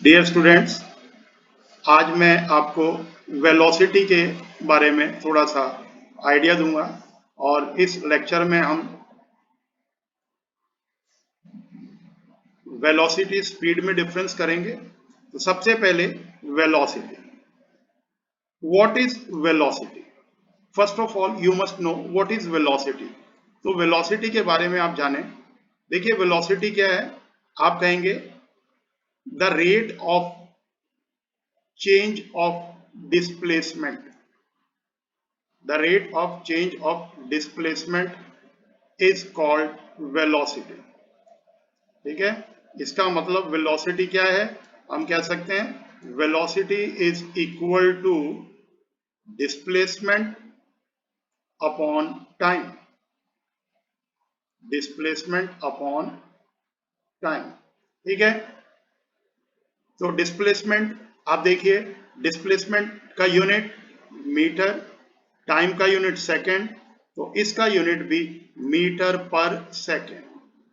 Dear students, आज मैं आपको वेलोसिटी के बारे में थोड़ा सा आइडिया दूंगा और इस लेक्चर में हम वेलोसिटी स्पीड में डिफरेंस करेंगे। तो सबसे पहले velocity, what is velocity? First of all you must know what is velocity. तो वेलोसिटी के बारे में आप जानें। देखिए वेलोसिटी क्या है, आप कहेंगे the rate of change of displacement. The rate of change of displacement is called velocity। ठीक है, इसका मतलब velocity क्या है? हम कह सकते हैं velocity is equal to displacement upon time। displacement upon time, ठीक है। तो डिस्प्लेसमेंट आप देखिए, डिस्प्लेसमेंट का यूनिट मीटर, टाइम का यूनिट सेकेंड, तो इसका यूनिट भी मीटर पर सेकेंड,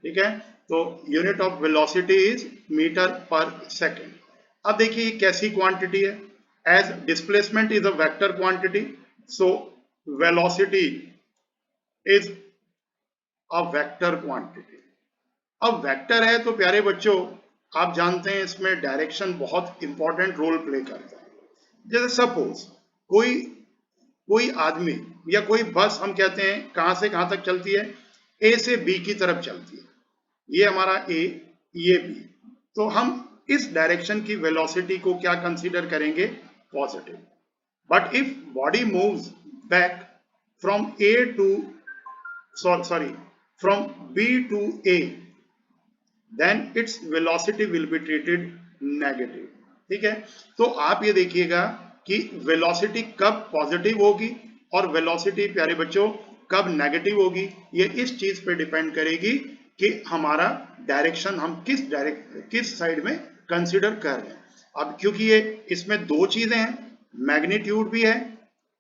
ठीक है। तो unit of velocity is metre per second. अब देखिए ये कैसी क्वांटिटी है? As displacement is a vector quantity, so velocity is a vector quantity. अब वेक्टर है तो प्यारे बच्चों आप जानते हैं इसमें डायरेक्शन बहुत इंपॉर्टेंट रोल प्ले करता है। जैसे सपोज कोई कोई आदमी या कोई बस, हम कहते हैं कहां से कहां तक चलती है? ए से बी की तरफ चलती है। ये हमारा ए, ये बी। तो हम इस डायरेक्शन की वेलोसिटी को क्या कंसीडर करेंगे? Positive. But if body moves back from A to sorry from B to A, then its velocity will be treated negative, ठीक है। तो आप ये देखिएगा कि वेलोसिटी कब पॉजिटिव होगी और वेलोसिटी प्यारे बच्चों कब नेगेटिव होगी, ये इस चीज पे डिपेंड करेगी कि हमारा डायरेक्शन हम किस साइड में कंसीडर कर रहे हैं। अब क्योंकि ये इसमें दो चीजें हैं, मैग्नीट्यूड भी है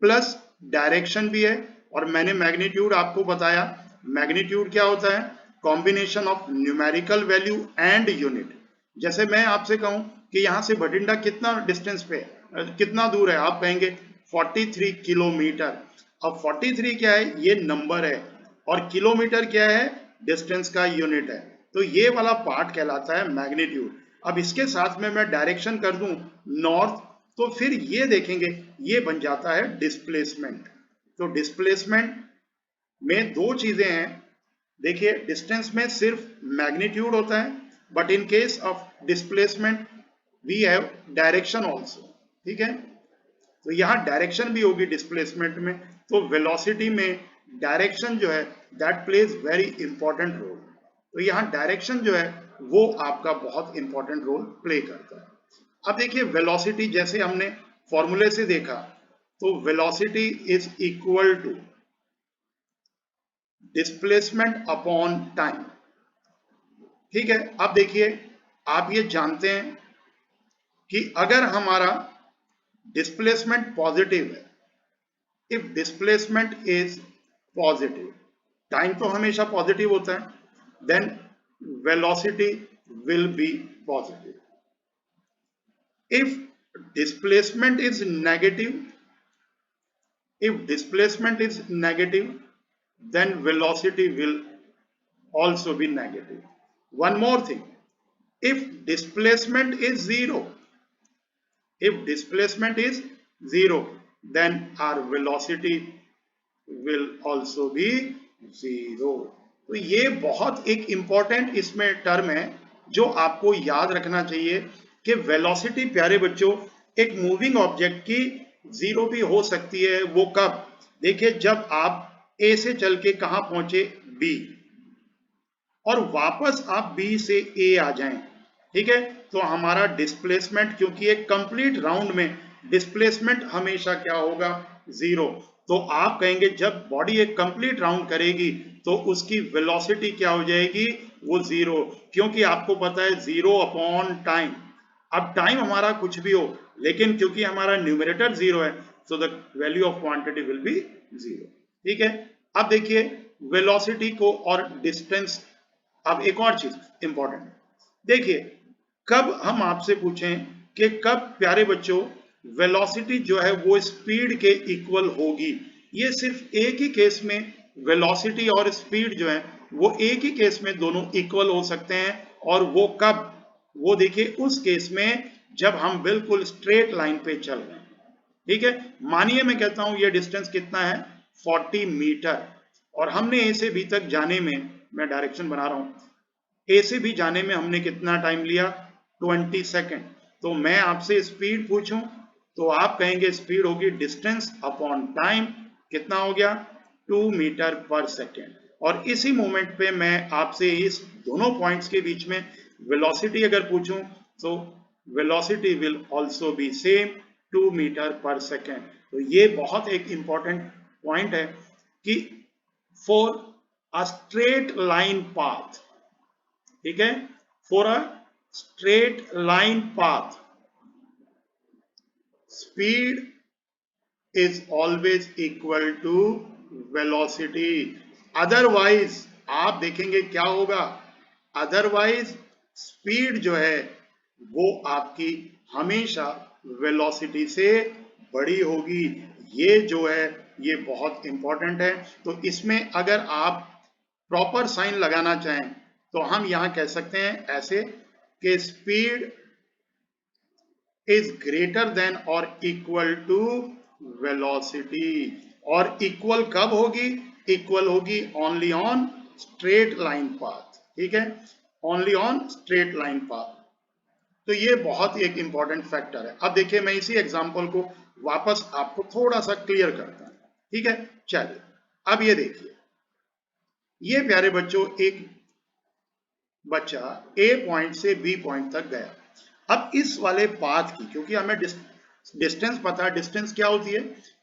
प्लस डायरेक्शन भी है। और मैंने मैग्नीट्यूड आपको बताया, मैग्नीट्यूड क्या होता है? Combination of numerical value and unit. जैसे मैं आपसे कहूं कि यहां से भटिंडा कितना डिस्टेंस पे है, कितना दूर है, आप कहेंगे 43 किलोमीटर। अब 43 क्या है? ये नंबर है, और किलोमीटर क्या है? डिस्टेंस का यूनिट है। तो ये वाला पार्ट कहलाता है मैग्नीट्यूड। अब इसके साथ में मैं डायरेक्शन कर दूं नॉर्थ, तो फिर ये देखेंगे ये बन जाता है डिस्प्लेसमेंट। तो डिस्प्लेसमेंट में दो चीजें हैं। देखिए डिस्टेंस में सिर्फ मैग्नीट्यूड होता है, but in case of displacement we have direction also, ठीक है। तो यहां डायरेक्शन भी होगी डिस्प्लेसमेंट में। तो वेलोसिटी में डायरेक्शन जो है that plays very important role. तो यहां डायरेक्शन जो है वो आपका बहुत इंपॉर्टेंट रोल प्ले करता है। अब देखिए वेलोसिटी जैसे हमने फॉर्मूले से देखा, तो velocity is equal to displacement upon time, ठीक है। अब देखिए आप ये जानते हैं कि अगर हमारा डिस्प्लेसमेंट पॉजिटिव है, if displacement is positive, time तो हमेशा पॉजिटिव होता है, then velocity will be positive. If displacement is negative, if displacement is negative, then velocity will also be negative. One more thing, if displacement is zero, if displacement is zero, then our velocity will also be zero। तो ये बहुत एक important इसमें term है जो आपको याद रखना चाहिए कि वेलोसिटी प्यारे बच्चों एक मूविंग ऑब्जेक्ट की जीरो भी हो सकती है। वो कब? देखिए जब आप ए से चल के कहां पहुंचे? बी, और वापस आप बी से ए आ जाएं, ठीक है। तो हमारा डिस्प्लेसमेंट, क्योंकि एक कंप्लीट राउंड में डिस्प्लेसमेंट हमेशा क्या होगा? जीरो। तो आप कहेंगे जब बॉडी एक कंप्लीट राउंड करेगी तो उसकी वेलोसिटी क्या हो जाएगी? वो जीरो, क्योंकि आपको पता है जीरो अपॉन टाइम। अब टाइम हमारा कुछ भी हो, लेकिन क्योंकि हमारा न्यूमरेटर जीरो है, so the value of quantity will be zero, ठीक है। अब देखिए वेलोसिटी को और डिस्टेंस, अब एक और चीज इंपॉर्टेंट देखिए, कब हम आपसे पूछें कि कब प्यारे बच्चों वेलोसिटी जो है वो स्पीड के इक्वल होगी, ये सिर्फ एक ही केस में वेलोसिटी और स्पीड जो है वो एक ही केस में दोनों इक्वल हो सकते हैं। और वो कब? वो देखिए उस केस में जब हम बिल्कुल स्ट्रेट लाइन पे चल रहे हैं। ठीक है, मानिए मैं कहता हूं ये डिस्टेंस कितना है 40 मीटर, और हमने ए से बी तक जाने में, मैं डायरेक्शन बना रहा हूं, ए से बी जाने में हमने कितना टाइम लिया 20 सेकेंड। तो मैं आपसे स्पीड पूछूं तो आप कहेंगे स्पीड होगी डिस्टेंस अपॉन टाइम, कितना हो गया 2 मीटर पर सेकेंड। और इसी मोमेंट पे मैं आपसे इस दोनों पॉइंट्स के बीच में वेलोसिटी अगर पूछूं तो velocity will also be same 2 metre per second. तो ये बहुत एक इंपॉर्टेंट पॉइंट है कि for a straight line path, ठीक है, for a straight line path speed is always equal to velocity। Otherwise आप देखेंगे क्या होगा, अदरवाइज स्पीड जो है वो आपकी हमेशा वेलोसिटी से बड़ी होगी। ये जो है ये बहुत इंपॉर्टेंट है। तो इसमें अगर आप प्रॉपर साइन लगाना चाहें तो हम यहां कह सकते हैं ऐसे कि speed is greater than or equal to velocity। और इक्वल कब होगी? इक्वल होगी only on straight line path, ठीक है, only on straight line path. तो ये बहुत एक इंपॉर्टेंट फैक्टर है। अब देखिए मैं इसी एग्जांपल को वापस आपको थोड़ा सा क्लियर करता हूं, ठीक है। चलिए अब ये देखिए, ये प्यारे बच्चों एक बच्चा ए पॉइंट से बी पॉइंट तक गया। अब इस वाले पाथ की, क्योंकि हमें डिस्टेंस पता है, डिस्टेंस क्या होती है?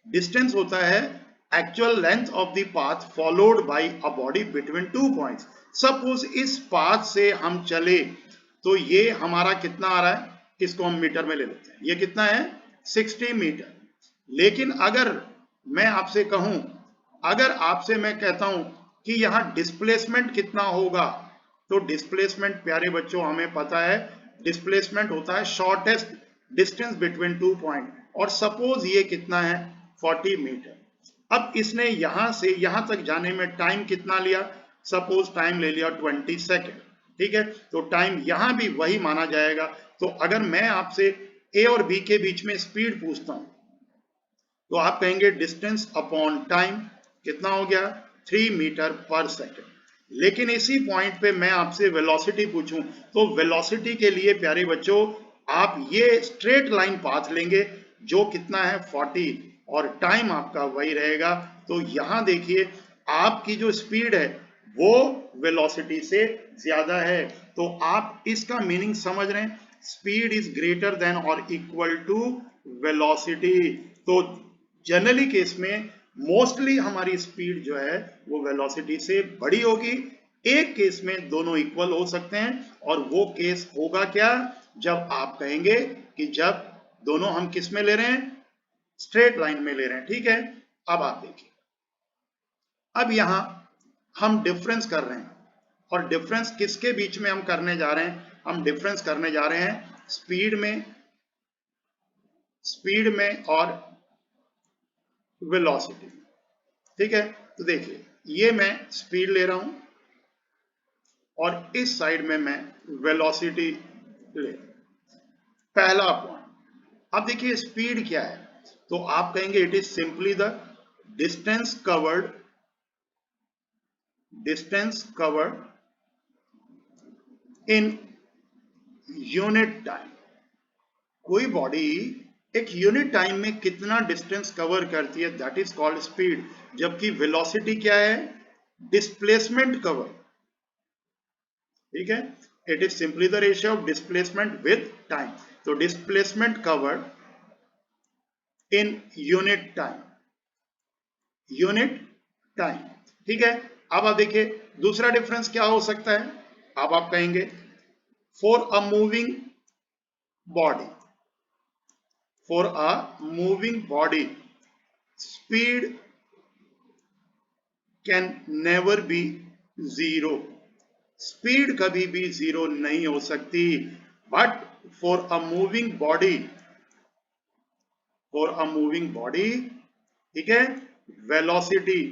डिस्टेंस होता है actual length of the path followed by a body between two points. Suppose इस पाथ से हम चले तो ये हमारा कितना आ रहा है, इसको हम मीटर में ले लेते हैं, ये कितना है 60 मीटर। लेकिन अगर मैं आपसे कहूं, अगर आपसे मैं कहता हूं कि यहां डिस्प्लेसमेंट कितना होगा, तो डिस्प्लेसमेंट प्यारे बच्चों हमें पता है, डिस्प्लेसमेंट होता है shortest distance between two point, और सपोज ये कितना है 40 मीटर। अब इसने यहां से यहां तक जाने में टाइम कितना लिया, सपोज टाइम ले लिया 20 सेकेंड, ठीक है। तो टाइम यहां भी वही माना जाएगा। तो अगर मैं आपसे ए और बी के बीच में स्पीड पूछता हूं तो आप कहेंगे डिस्टेंस अपॉन टाइम, कितना हो गया 3 मीटर पर सेकेंड। लेकिन इसी पॉइंट पे मैं आपसे वेलोसिटी पूछूं तो वेलोसिटी के लिए प्यारे बच्चों आप ये स्ट्रेट लाइन पाथ लेंगे जो कितना है 40, और टाइम आपका वही रहेगा। तो यहां देखिए आपकी जो स्पीड है वो वेलोसिटी से ज्यादा है। तो आप इसका मीनिंग समझ रहे हैं, स्पीड इज ग्रेटर देन और इक्वल टू वेलोसिटी। तो जनरली केस में मोस्टली हमारी स्पीड जो है वो वेलोसिटी से बड़ी होगी। एक केस में दोनों इक्वल हो सकते हैं, और वो केस होगा क्या, जब आप कहेंगे कि जब दोनों हम किस में ले रहे हैं, स्ट्रेट लाइन में ले रहे हैं, ठीक है। अब आप देखिए, अब यहां हम डिफरेंस कर रहे हैं, और डिफरेंस किसके बीच में हम करने जा रहे हैं, हम डिफरेंस करने जा रहे हैं स्पीड में और वेलोसिटी, ठीक है। तो देखिए ये मैं स्पीड ले रहा हूं और इस साइड में मैं वेलोसिटी ले, पहला पॉइंट। अब देखिए स्पीड क्या है, तो आप कहेंगे it is simply the distance covered in unit time. कोई बॉडी एक यूनिट टाइम में कितना डिस्टेंस कवर करती है, दैट इज कॉल्ड स्पीड। जबकि वेलोसिटी क्या है, डिस्प्लेसमेंट कवर, ठीक है। It is simply the ratio of displacement with time. तो displacement covered in unit time, ठीक है। अब आप देखिए दूसरा डिफरेंस क्या हो सकता है, अब आप कहेंगे for a moving body, speed can never be zero। Speed कभी भी जीरो नहीं हो सकती। But for a moving body, for a moving body, ठीक है, वेलोसिटी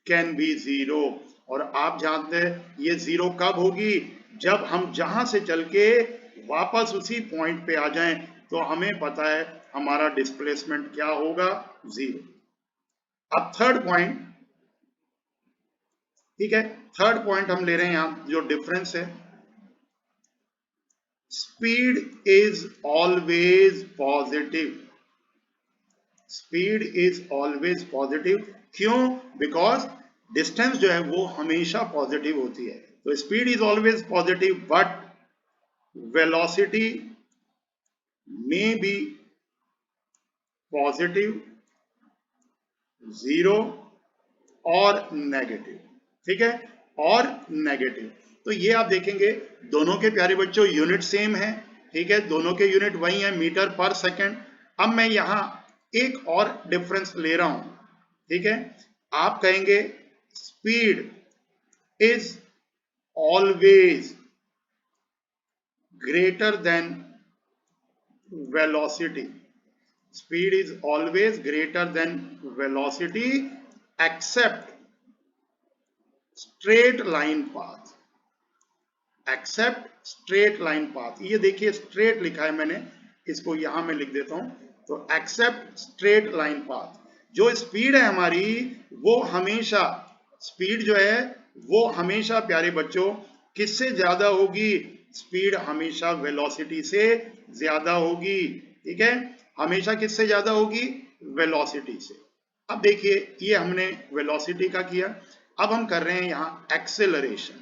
कैन बी जीरो। और आप जानते हैं ये जीरो कब होगी, जब हम जहां से चल के वापस उसी पॉइंट पे आ जाएं, तो हमें पता है हमारा डिस्प्लेसमेंट क्या होगा, जीरो। अब थर्ड पॉइंट, ठीक है, थर्ड पॉइंट हम ले रहे हैं यहां जो डिफरेंस है, speed is always positive, speed is always positive. क्यों? बिकॉज डिस्टेंस जो है वो हमेशा पॉजिटिव होती है, तो speed is always positive, but velocity may be positive, zero और नेगेटिव, ठीक है, और नेगेटिव। तो ये आप देखेंगे दोनों के प्यारे बच्चों यूनिट सेम है, ठीक है, दोनों के यूनिट वही है, मीटर पर सेकंड। अब मैं यहां एक और डिफरेंस ले रहा हूं, ठीक है, आप कहेंगे speed is always greater than velocity, speed is always greater than velocity except straight line path, except straight line path। ये देखिए straight लिखा है मैंने, इसको यहां में लिख देता हूं, तो except straight line path, जो स्पीड है हमारी वो हमेशा, स्पीड जो है वो हमेशा प्यारे बच्चों किससे ज्यादा होगी, स्पीड हमेशा वेलोसिटी से ज्यादा होगी, ठीक है, हमेशा किससे ज्यादा होगी, वेलोसिटी से। अब देखिए ये हमने वेलोसिटी का किया, अब हम कर रहे हैं यहां एक्सेलरेशन।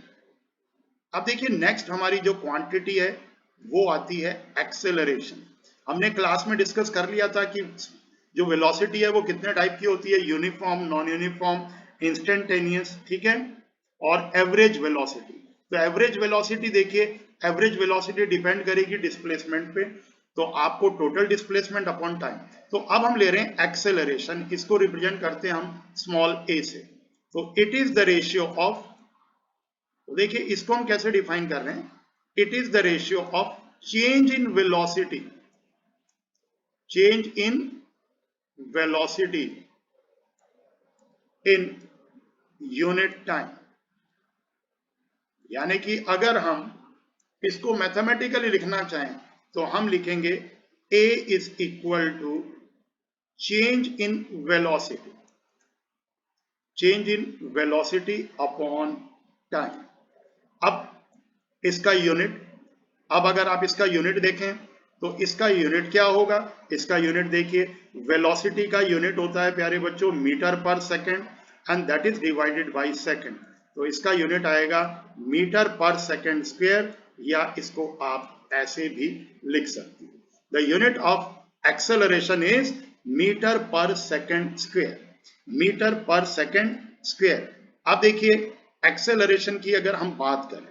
अब देखिए नेक्स्ट हमारी जो क्वांटिटी है वो आती है एक्सेलरेशन। हमने क्लास में डिस्कस कर लिया था कि जो वेलोसिटी है वो कितने टाइप की होती है, यूनिफॉर्म, नॉन यूनिफॉर्म, इंस्टेंटेनियस, ठीक है, और एवरेज वेलोसिटी। तो एवरेज वेलोसिटी देखिए, एवरेज वेलोसिटी डिपेंड करेगी डिस्प्लेसमेंट पे, तो आपको टोटल डिस्प्लेसमेंट अपॉन टाइम। तो अब हम ले रहे हैं एक्सेलरेशन, इसको रिप्रेजेंट करते हैं हम स्मॉल ए से। तो it is the ratio of, तो देखिए इसको हम कैसे डिफाइन कर रहे हैं, it is the ratio of change in velocity, change in velocity in unit time. यानी कि अगर हम इसको मैथमेटिकली लिखना चाहें तो हम लिखेंगे a is equal to change in velocity, change in velocity upon time. अब इसका यूनिट, अब अगर आप इसका यूनिट देखें तो इसका यूनिट क्या होगा, इसका यूनिट देखिए, वेलोसिटी का यूनिट होता है प्यारे बच्चों metre per second, and that is divided by second. तो इसका यूनिट आएगा मीटर पर सेकंड स्क्वायर, या इसको आप ऐसे भी लिख सकते हैं, the unit of acceleration is metre per second square, metre per second square. अब देखिए एक्सेलरेशन की अगर हम बात करें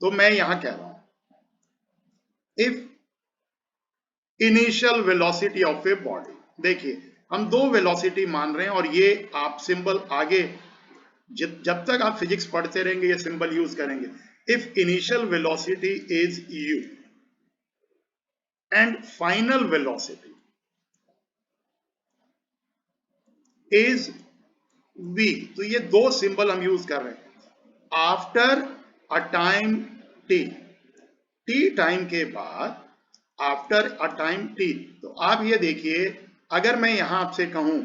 तो मैं यहां कह रहा हूं if initial velocity of a body, देखिए हम दो वेलोसिटी मान रहे हैं, और ये आप सिंबल आगे जब तक आप फिजिक्स पढ़ते रहेंगे ये सिंबल यूज करेंगे। If initial velocity is u and final velocity is v, तो ये दो सिंबल हम यूज कर रहे हैं after a time t, t time के बाद, आफ्टर अ टाइम t। तो आप ये देखिए अगर मैं यहां आपसे कहूं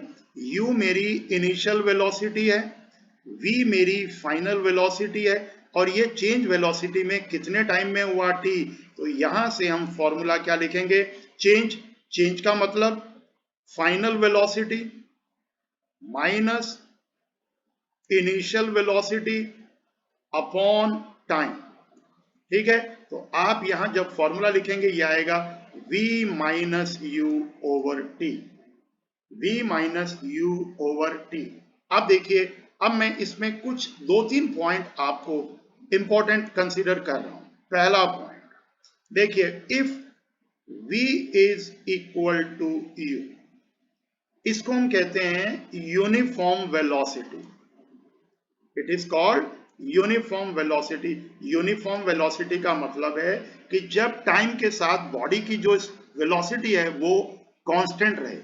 u मेरी इनिशियल वेलोसिटी है, v मेरी फाइनल वेलोसिटी है, और ये चेंज वेलोसिटी में कितने टाइम में हुआ t, तो यहां से हम फॉर्मूला क्या लिखेंगे, चेंज, चेंज का मतलब final velocity minus initial velocity upon time, ठीक है। तो आप यहां जब फॉर्मूला लिखेंगे ये आएगा v minus you over T, v minus you over T. अब देखिए अब मैं इसमें कुछ दो तीन पॉइंट आपको इंपॉर्टेंट कंसीडर कर रहा हूं। पहला पॉइंट देखिए, if v is equal to u, इसको हम कहते हैं uniform velocity, it is called uniform velocity. Uniform velocity का मतलब है कि जब टाइम के साथ बॉडी की जो वेलोसिटी है वो कांस्टेंट रहे।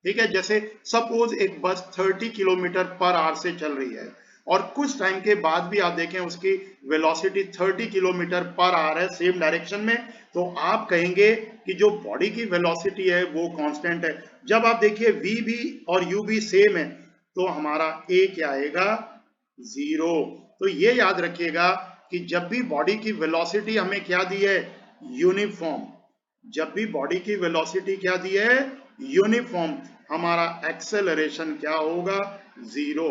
ठीक है, जैसे सपोज एक बस 30 किलोमीटर पर आवर से चल रही है और कुछ टाइम के बाद भी आप देखें उसकी वेलोसिटी 30 किलोमीटर पर आवर है सेम डायरेक्शन में, तो आप कहेंगे कि जो बॉडी की वेलोसिटी है वो कांस्टेंट है। जब आप देखिए v भी और u भी सेम है तो हमारा a क्या आएगा, 0। तो ये याद रखिएगा कि जब भी बॉडी की वेलोसिटी हमें क्या दी है, यूनिफॉर्म। जब भी बॉडी की वेलोसिटी क्या दी है, यूनिफॉर्म, हमारा एक्सेलरेशन क्या होगा, 0।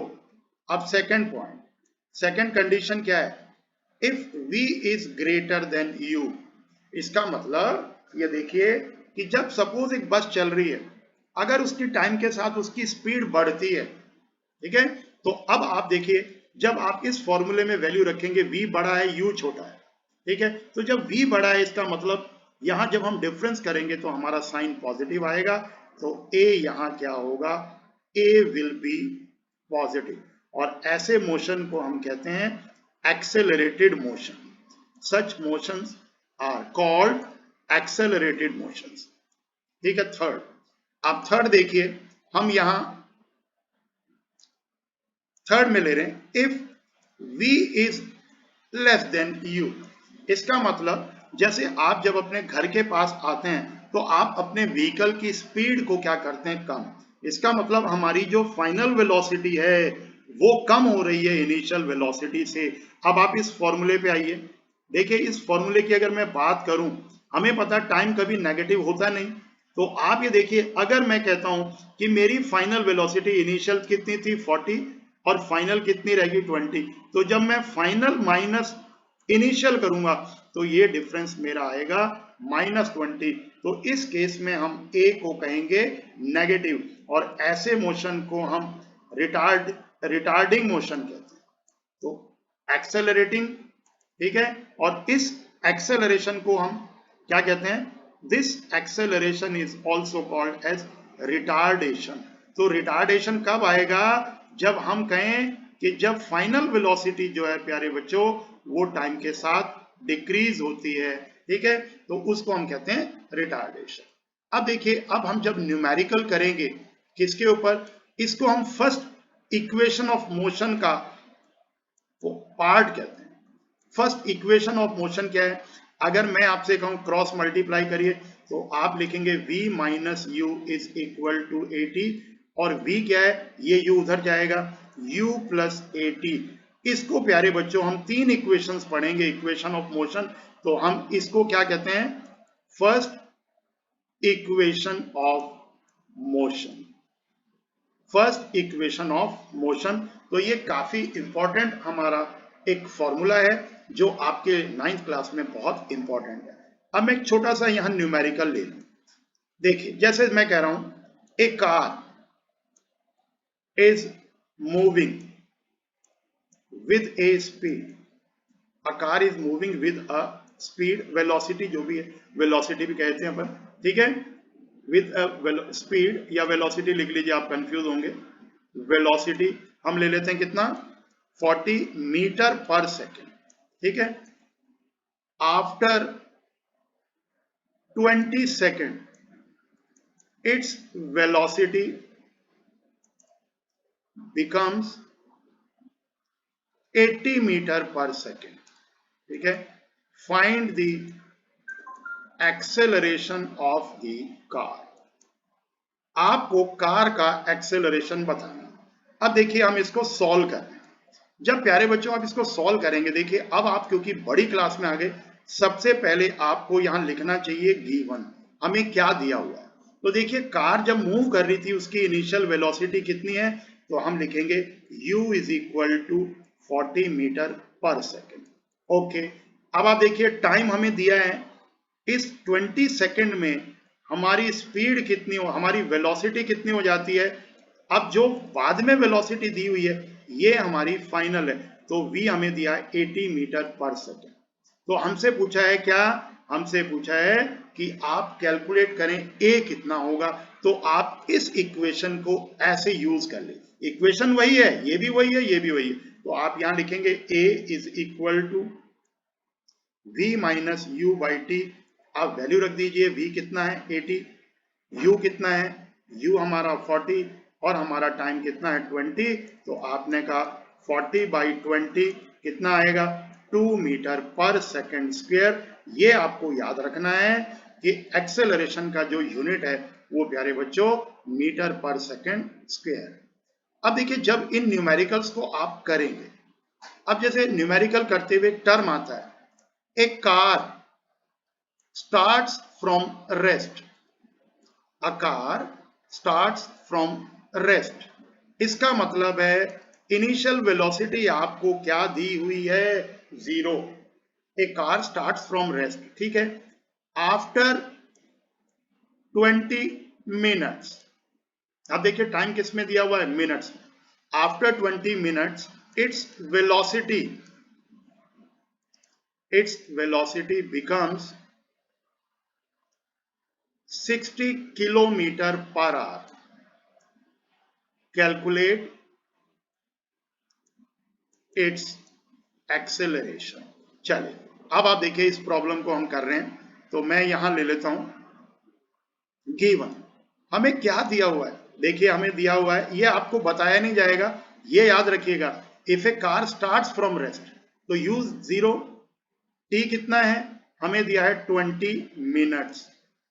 अब सेकंड पॉइंट, सेकंड कंडीशन क्या है, if v is greater than u। इसका मतलब ये देखिए कि जब सपोज एक बस चल रही है, अगर उसकी टाइम के साथ उसकी स्पीड बढ़ती है, ठीक है, तो अब आप देखिए जब आप इस फॉर्मूले में वैल्यू रखेंगे v बड़ा है u छोटा है, ठीक है, तो जब v बड़ा है इसका मतलब यहां जब हम डिफरेंस करेंगे तो हमारा साइन पॉजिटिव आएगा, तो a यहां क्या होगा, a विल बी पॉजिटिव। और ऐसे मोशन को हम कहते हैं accelerated motion. Such motions are called accelerated motions. ठीक है, थर्ड, आप थर्ड देखिए, हम यहां थर्ड में ले रहे हैं if v is less than u। इसका मतलब जैसे आप जब अपने घर के पास आते हैं तो आप अपने व्हीकल की स्पीड को क्या करते हैं, कम। इसका मतलब हमारी जो फाइनल वेलोसिटी है वो कम हो रही है इनिशियल वेलोसिटी से। अब आप इस फॉर्मूले पे आइए, देखिए इस फॉर्मूले की अगर मैं बात करूं, हमें पता टाइम कभी नेगेटिव होता नहीं, तो आप ये देखिए अगर मैं कहता हूं कि मेरी फाइनल वेलोसिटी इनिशियल कितनी थी 40 और फाइनल कितनी रहेगी 20, तो जब मैं फाइनल माइनस इनिशियल करूंगा तो ये डिफरेंस मेरा आएगा -20। तो इस केस में हम a को कहेंगे नेगेटिव और ऐसे मोशन को हम रिटार्डिंग मोशन कहते हैं, तो एक्सेलरेटिंग। ठीक है, और इस एक्सेलरेशन को हम क्या कहते हैं, this acceleration is also called as retardation. तो रिटार्डेशन कब आएगा, जब हम कहें कि जब फाइनल वेलोसिटी जो है प्यारे बच्चों वो टाइम के साथ डिक्रीज होती है। ठीक है, तो उसको हम कहते हैं रिटार्डेशन। अब देखिए अब हम जब न्यूमेरिकल करेंगे किसके ऊपर, इसको हम फर्स्ट इक्वेशन ऑफ मोशन का पार्ट कहते हैं। फर्स्ट इक्वेशन ऑफ मोशन क्या है, अगर मैं आपसे कहूं क्रॉस मल्टीप्लाई करिए तो आप लिखेंगे v minus u is equal to 80, और v क्या है, ये u उधर जाएगा, u प्लस 80। इसको प्यारे बच्चों हम तीन इक्वेशंस पढ़ेंगे इक्वेशन ऑफ मोशन, तो हम इसको क्या कहते हैं, first equation of motion. First equation of motion, तो ये काफी इंपॉर्टेंट हमारा एक फॉर्मूला है जो आपके 9th क्लास में बहुत इंपॉर्टेंट है। अब मैं एक छोटा सा यहां न्यूमेरिकल ले लूं, देखिए जैसे मैं कह रहा हूं a car is moving with a speed, a car is moving with a speed, velocity जो भी है, वेलोसिटी भी कहते हैं अपन, ठीक है, विद स्पीड या वेलोसिटी लिख लीजिए, आप कंफ्यूज होंगे। वेलोसिटी हम ले लेते हैं कितना, 40 मीटर पर सेकेंड। ठीक है, after 20 second its velocity becomes 80 metre per second. ठीक है, find the acceleration of the car. आपको कार का एक्सेलरेशन बताना। अब देखिए हम इसको सॉल्व कर रहे हैं। जब प्यारे बच्चों आप इसको सॉल्व करेंगे, देखिए अब आप क्योंकि बड़ी क्लास में आ गए, सबसे पहले आपको यहां लिखना चाहिए गिवन हमें क्या दिया हुआ है। तो देखिए कार जब मूव कर रही थी उसकी इनिशियल वेलोसिटी कितनी है, तो हम लिखेंगे u is equal to 40 metre per second. Okay, अब आप देखिए टाइम हमें दिया है, इस 20 सेकेंड में हमारी स्पीड कितनी हो, हमारी वेलोसिटी कितनी हो जाती है। अब जो बाद में वेलोसिटी दी हुई है ये हमारी फाइनल है, तो v हमें दिया है 80 मीटर पर सेकेंड। तो हमसे पूछा है क्या, हमसे पूछा है कि आप कैलकुलेट करें a कितना होगा, तो आप इस इक्वेशन को ऐसे यूज कर ले। इक्वेशन वही है, ये भी वही है, ये भी वही है, तो आप यहां लिखेंगे a is equal to v minus u by t. आप वैल्यू रख दीजिए, v कितना है 80, u कितना है, u हमारा 40 और हमारा टाइम कितना है 20। तो आपने कहा 40/20 कितना आएगा 2 मीटर पर सेकंड स्क्वायर। ये आपको याद रखना है कि एक्सेलरेशन का जो यूनिट है वो प्यारे बच्चों मीटर पर सेकंड स्क्वायर। अब देखिए जब इन न्यूमेरिकल्स को आप करेंगे, अब जैसे न्यूमेरिकल करते हुए टर्म आता है, a car starts from rest, a car starts from rest, इसका मतलब है इनिशियल वेलोसिटी आपको क्या दी हुई है 0। ए कार स्टार्ट्स फ्रॉम रेस्ट, ठीक है। आफ्टर 20 मिनट्स, अब देखिए टाइम किस में दिया हुआ है मिनट्स में। After 20 minutes its velocity becomes 60 kilometre per hour. Calculate its acceleration. चलिए अब आप देखिए इस प्रॉब्लम को हम कर रहे हैं, तो मैं यहां ले लेता हूं गिवन। हमें क्या दिया हुआ है, देखिए हमें दिया हुआ है, ये आपको बताया नहीं जाएगा, ये याद रखिएगा। If A car starts from rest तो यूज 0, टी कितना है हमें दिया है 20 मिनट्स।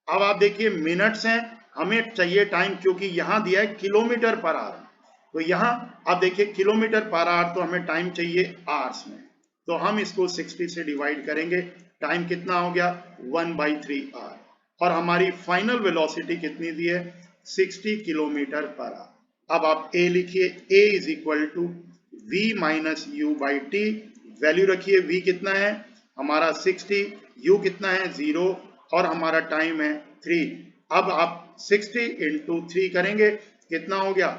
अब आप देखिए मिनट्स हैं, हमें चाहिए टाइम, क्योंकि यहां दिया है किलोमीटर पर आवर। तो यहां आप देखिए किलोमीटर पर आवर, तो हमें टाइम चाहिए आवर्स में, तो हम इसको 60 से डिवाइड करेंगे, टाइम कितना हो गया 1/3 आवर। और हमारी फाइनल वेलोसिटी कितनी दी है 60 किलोमीटर पर आवर। अब आप a लिखिए, a is equal to v minus u by t. Value रखिए, v कितना है हमारा 60, u कितना है 0 और हमारा टाइम है 3। अब आप 60 इंटू 3 करेंगे, कितना हो गया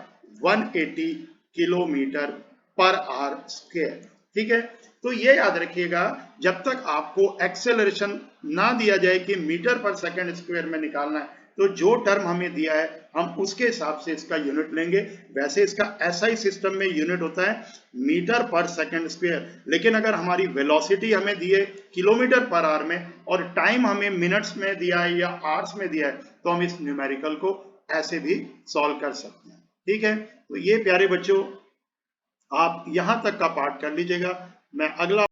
180 किलोमीटर पर आवर स्क्वायर, ठीक है। तो ये याद रखिएगा, जब तक आपको एक्सेलरेशन ना दिया जाए कि मीटर पर सेकंड स्क्वायर में निकालना है, तो जो टर्म हमें दिया है हम उसके हिसाब से इसका यूनिट लेंगे। वैसे इसका SI सिस्टम में यूनिट होता है मीटर पर सेकंड स्क्वायर, लेकिन अगर हमारी वेलोसिटी हमें दी है किलोमीटर पर आवर में और टाइम हमें मिनट्स में दिया है या आवर्स में दिया है, तो हम इस न्यूमेरिकल को ऐसे भी सॉल्व कर सकते हैं, ठीक है। तो ये प्यारे बच्चों आप यहां तक का पार्ट कर लीजिएगा। मैं अगला